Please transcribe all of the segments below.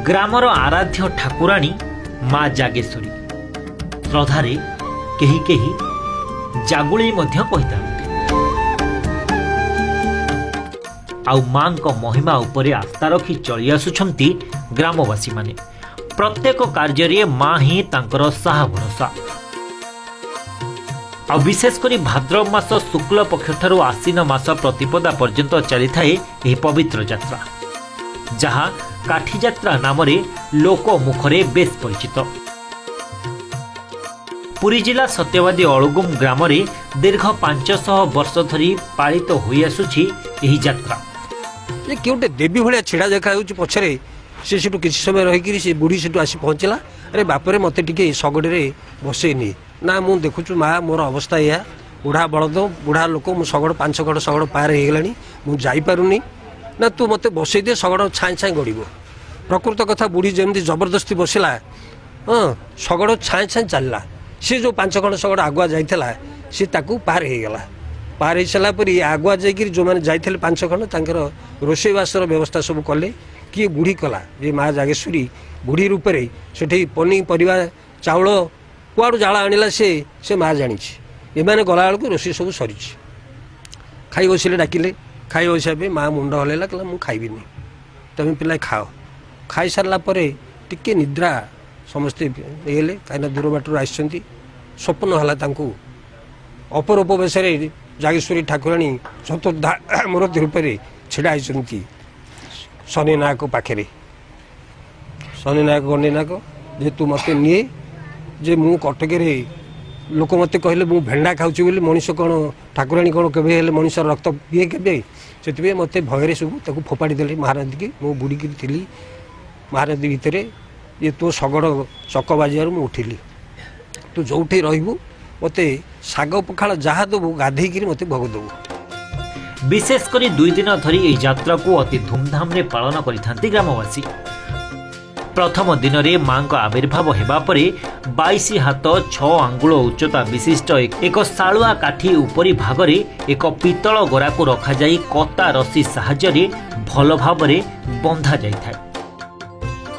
Grammar आराध्य ठाकुराणी माँ जागेश्वरी श्रद्धारे केही केही जागुली मध्य कहिथांती। आउ मां को महिमा उपरे आस्था रखी चली आसुछंती ग्रामवासी माने। प्रत्येक कार्य मां ही तांकर साहा भरोसा। आ विशेषकर भाद्रव मास शुक्ल पक्ष ठारू आश्विन मास प्रतिपदा पर्यंत चली थाए यह पवित्र यात्रा, जहाँ काठी यात्रा नाम लोक मुखरे बेस परिचित। पुरी जिला सत्यवादी अळुगुम ग्राम दीर्घ 500 वर्ष धरी पालित होई आसुछि एही यात्रा। ये क्योंटे देवी भाया छिड़ा देखा पछरे से सेठू किसी समय रही से बुढ़ी सेठू आसी पहुँचला। अरे बापरे मत टे शगड़े बसैनी ना मु देखुचु माँ मोर अवस्था या बुढ़ा बलद बुढ़ा लोक मु शगड़ 5 गड़ शगड़ पार हो गला जापारूनी ना तू मत बसई दे शगड़ छाए छाए गड़ब। प्रकृत कथा बुढ़ी जमी जबरदस्ती बसला हाँ शगड़ छाए छाए चलला। सी जो 5 खंड शगड़ आगुआ जाइला सी ताकू पार हो गला। पार हो सारा पर आगुआ जाकि जो मैंने जाते 5 खंड तांकर रोषेईवासर व्यवस्था सब कले। किए बुढ़ी कला ये माँ जागेश्वरी बुढ़ी रूप से पनीपरिया चाउल कुआड़ू जाला आनिला से माँ जानी एमाने गला बेलू रोषे सब सरी खाई बसिले डाकिले खाई बसा माँ मुंड हलैला कहला मु खाइबिनी तुम पिला खाओ। खाई सारा टिके निद्रा समस्ते हेले कहीं दूर बाटर आसछंती स्वप्न हला तांकू अपरूप बेश जागेश्वरी ठाकुराणी चतुर्धा मूर्ति रूप छिड़ा होती शनिनायक पाखे। शनिनायक गंडीनायक जे तू मत निए जे मु कटके लोक मत कहले मु भेंडा खाऊची बोली मनीष कौन ठाकुराणी कौन के मनीष रक्त पीए के मत भयर सब फोपाड़ी देले महानदी की। मु बुड़ीकी थी महानदी भितर ये तो शगड़ चक बाजार मु उठिली तू जो रही मत शाग पखाड़ जहाँ देवु गाधेक मत भोग देवु। विशेषकर 2 दिन धरी यह यात्रा को अति धूमधाम रे पालन करिथांती ग्रामवासी। प्रथम दिन रे मां को आविर्भाव हेबा परे 22 हाथ 6 आंगुल उच्चता विशिष्ट एक सालुआ काठी उपरी भागरे एक पितल गरा को रखा जाई कता रसी सहायरे भल भावरे बंधा जाइथाय।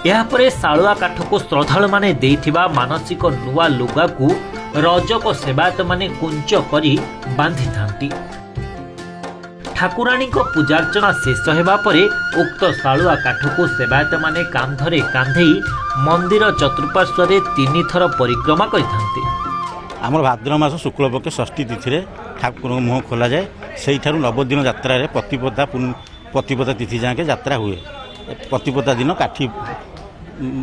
या परे सालुआ काठ को श्रद्धालु माने देइथिबा मानसिक नुआ लुगा को रजक सेवायत माने कुंच करी बांधि थांती। ठाकुराणी को पूजार्चना शेष हेबा परे उक्त सालुआ काठ को सेवायत माने कांधरे कांधेई मंदिर चतुर्पार्श्व 3 थर परिक्रमा करिथांती। आमर भाद्रव मास शुक्ल पक्ष षष्ठी तिथि ठाकुर मुह खोल जाए से नवदिन यात्रा प्रतिपदा तिथि जाके यात्रा हुए। प्रतिपदा दिन काठी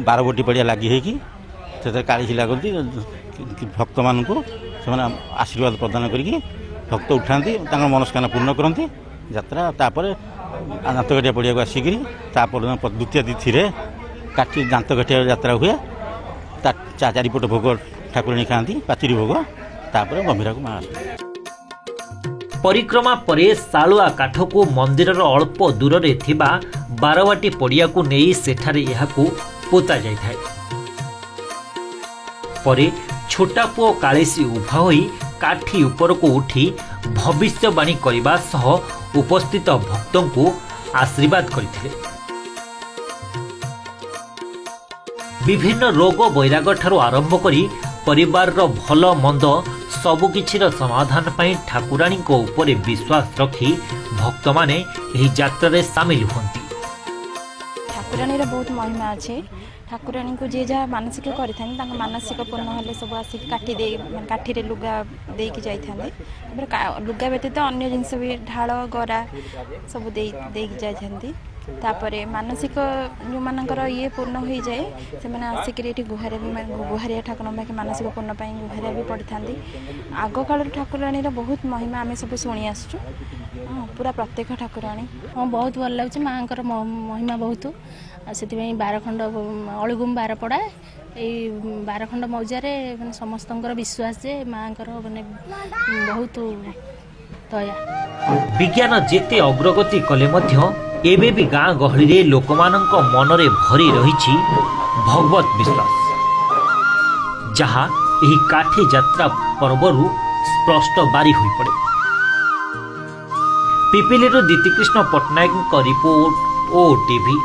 12 गोटी पड़िया लगी से काली लगती भक्त मान आशीर्वाद प्रदान करके भक्त उठाती मनस्कामना पूर्ण करती यात्रा। तापर दांतकाठिया पड़िया को आसिक द्वितीय तिथि काठी दांतकाठिया यात्रा हुए। चारिपट भोग ठाकुराणी खाती पाचिरी भोग तापर गंभीरा को माँ परिक्रमा परे सालुआ काठ को मंदिर अल्प दूर रे थिबा बारवाटी पड़िया को नहीं सेठारे यहाकू पोता जाइथाय। परे छोटा पुओ कालेसी उभा होई काठी ऊपर को उठी भविष्यवाणी करने सह उपस्थित भक्तों को आशीर्वाद करथिले। विभिन्न रोग वैराग ठारू आरंभ करी परिवार रो भल मंद सबु किछिर समाधान पाई ठाकुराणी को ऊपर विश्वास रखी भक्त माने एही यात्रा रे शामिल होंती। ठाकुराणी बहुत महिमा अच्छे। ठाकुराणी को जे जहाँ मानसिक करें मानसिक पूर्ण हेल्ले सब आसिक काठी लुगा देकी जाते लुगा व्यतीत अन्य जिनस भी ढाल गरा सब जाती। तापरे मानसिक जो मानकर ये पूर्ण हो जाए से मैंने आसिक गुहारे भी गुहारिया ठाकुर पाखे मानसिक पूर्ण गुहारिया भी पड़ी था। आग काल ठाकुराणी बहुत महिमा आम सब शुणी आसचु पूरा प्रत्येक ठाकुराणी। हाँ बहुत भल लगे माँ महिमा बहुत से 12 खंड अळुगुम 12 पड़ा ये 12 खंड मौजारे मैंने समस्त विश्वास जे माँ मैंने बहुत दया। विज्ञान जेते अग्रगति कले मध्य एबे भी गाँ गहली रे लोकमानंक मनरे भरी रहिछि भगवत विश्वास, जहाँ एही काठी यात्रा पर्वरु स्पष्ट बारी होई पड़े। Pipili Ditikrishna Pattanayak report OTV।